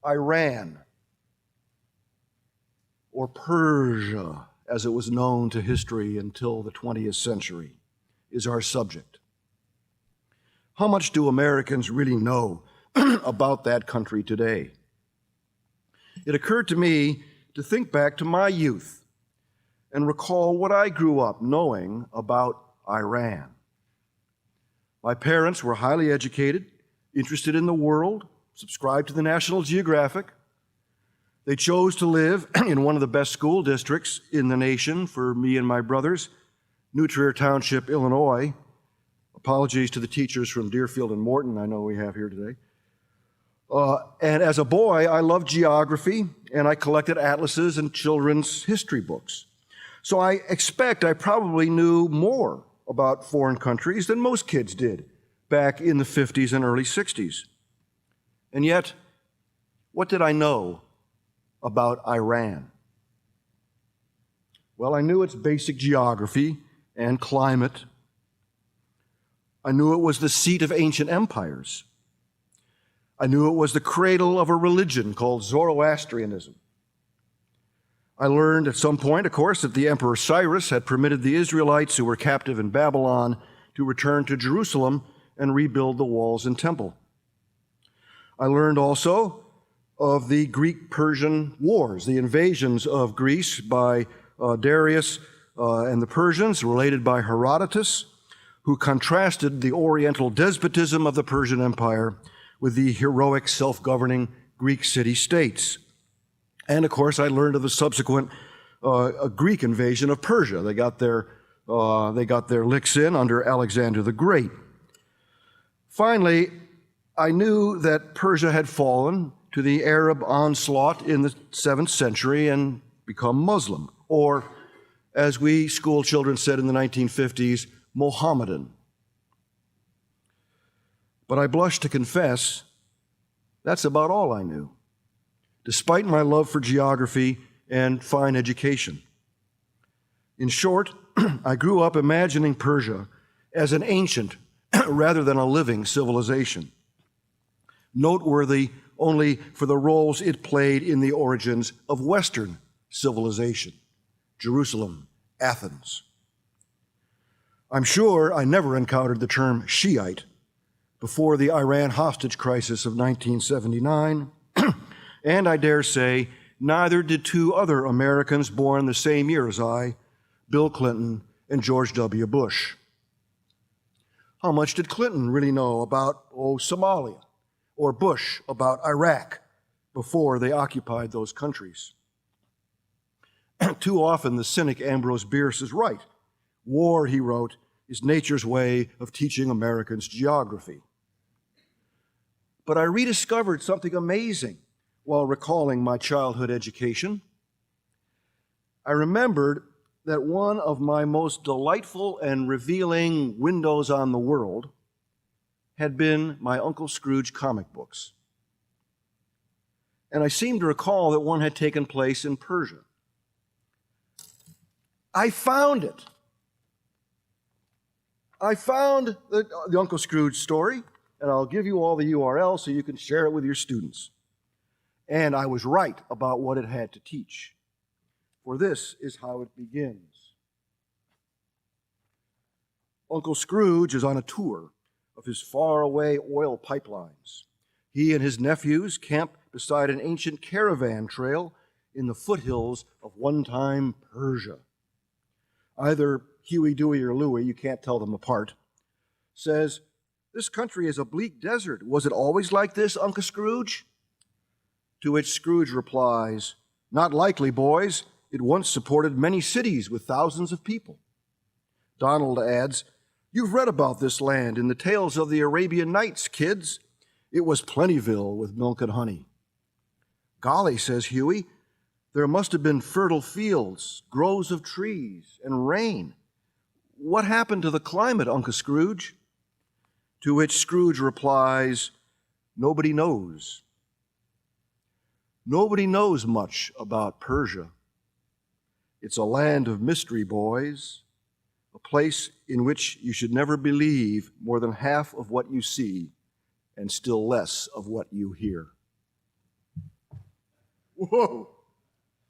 Iran, or Persia, as it was known to history until the 20th century, is our subject. How much do Americans really know about that country today? It occurred to me to think back to my youth and recall what I grew up knowing about Iran. My parents were highly educated, interested in the world, subscribed to the National Geographic. They chose to live in one of the best school districts in the nation for me and my brothers, New Trier Township, Illinois. Apologies to the teachers from Deerfield and Morton I know we have here today. And as a boy, I loved geography, and I collected atlases and children's history books. So I expect I probably knew more about foreign countries than most kids did back in the 50s and early 60s. And yet, what did I know about Iran? Well, I knew its basic geography and climate. I knew it was the seat of ancient empires. I knew it was the cradle of a religion called Zoroastrianism. I learned at some point, of course, that the Emperor Cyrus had permitted the Israelites who were captive in Babylon to return to Jerusalem and rebuild the walls and temple. I learned also of the Greek-Persian wars, the invasions of Greece by Darius and the Persians, related by Herodotus, who contrasted the oriental despotism of the Persian Empire with the heroic self-governing Greek city-states. And of course, I learned of the subsequent Greek invasion of Persia. They got their licks in under Alexander the Great. Finally, I knew that Persia had fallen to the Arab onslaught in the 7th century and become Muslim, or as we school children said in the 1950s, Mohammedan. But I blush to confess, that's about all I knew, despite my love for geography and fine education. In short, I grew up imagining Persia as an ancient rather than a living civilization, noteworthy only for the roles it played in the origins of Western civilization, Jerusalem, Athens. I'm sure I never encountered the term Shiite before the Iran hostage crisis of 1979, and I dare say neither did two other Americans born the same year as I, Bill Clinton and George W. Bush. How much did Clinton really know about, Somalia, or Bush about Iraq before they occupied those countries? Too often the cynic Ambrose Bierce is right. War, he wrote, is nature's way of teaching Americans geography. But I rediscovered something amazing while recalling my childhood education. I remembered that one of my most delightful and revealing windows on the world had been my Uncle Scrooge comic books. And I seem to recall that one had taken place in Persia. I found it. I found the Uncle Scrooge story, and I'll give you all the URL so you can share it with your students. And I was right about what it had to teach. For this is how it begins. Uncle Scrooge is on a tour of his faraway oil pipelines. He and his nephews camp beside an ancient caravan trail in the foothills of one-time Persia. Either Huey, Dewey, or Louie, you can't tell them apart, says, "This country is a bleak desert. Was it always like this, Uncle Scrooge?" To which Scrooge replies, "Not likely, boys. It once supported many cities with thousands of people." Donald adds, "You've read about this land in the tales of the Arabian Nights, kids. It was Plentyville with milk and honey." "Golly," says Huey, "there must have been fertile fields, groves of trees, and rain. What happened to the climate, Uncle Scrooge?" To which Scrooge replies, "Nobody knows." Nobody knows much about Persia. It's a land of mystery, boys, a place in which you should never believe more than half of what you see and still less of what you hear. Whoa.